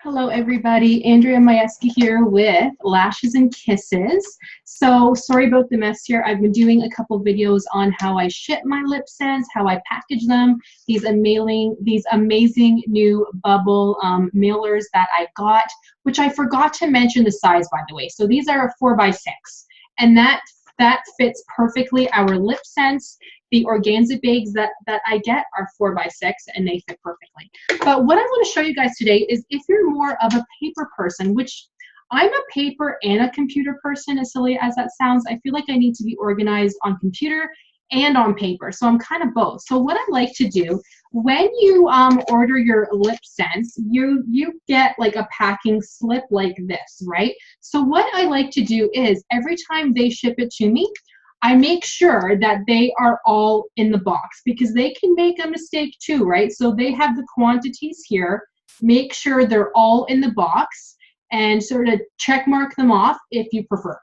Hello everybody, Andrea Majewski here with Lashes and Kisses. So sorry about the mess here. I've been doing a couple videos on how I ship my Lipsense, how I package them, these amazing new bubble mailers that I got, which I forgot to mention the size, by the way. So these are a 4x6, and that fits perfectly our Lipsense. The organza bags that I get are 4x6 and they fit perfectly. But what I want to show you guys today is if you're more of a paper person, which I'm a paper and a computer person, as silly as that sounds. I feel like I need to be organized on computer and on paper. So I'm kind of both. So what I like to do, when you order your Lipsense, you get like a packing slip like this, right? So what I like to do is every time they ship it to me, I make sure that they are all in the box because they can make a mistake too, right? So they have the quantities here. Make sure they're all in the box and sort of check mark them off if you prefer.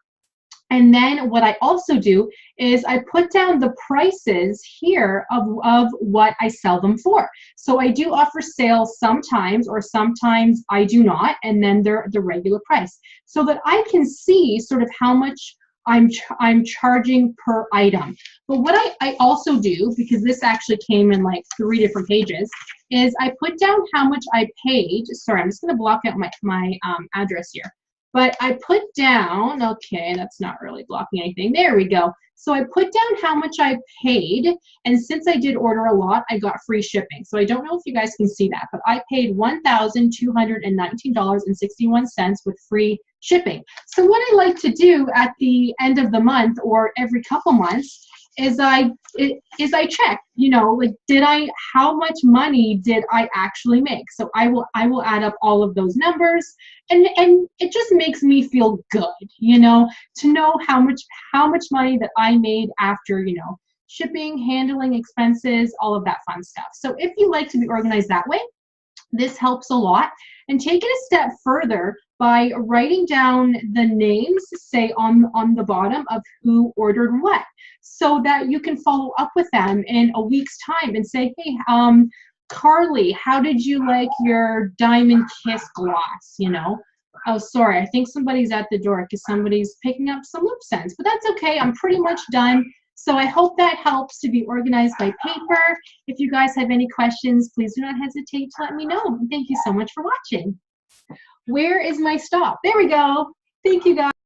And then what I also do is I put down the prices here of what I sell them for. So I do offer sales sometimes, or sometimes I do not, and then they're the regular price so that I can see sort of how much I'm charging per item. But what I also do, because this actually came in like 3 different pages, is I put down how much I paid. Sorry, I'm just going to block out my address here. But I put down, okay, that's not really blocking anything. There we go. So I put down how much I paid, and since I did order a lot, I got free shipping. So I don't know if you guys can see that, but I paid $1,219.61 with free shipping. So what I like to do at the end of the month or every couple months is I check, you know, like how much money did I actually make? So I will add up all of those numbers, and it just makes me feel good, you know, to know how much money that I made after, you know, shipping, handling expenses, all of that fun stuff. So if you like to be organized that way, this helps a lot. And take it a step further by writing down the names, say on the bottom, of who ordered what, so that you can follow up with them in a week's time and say, hey, Carly, how did you like your Diamond Kiss gloss, you know? Oh, sorry, I think somebody's at the door because somebody's picking up some Lipsense, but that's okay. I'm pretty much done. So I hope that helps to be organized by paper. If you guys have any questions, please do not hesitate to let me know. Thank you so much for watching. Where is my stop? There we go. Thank you, guys.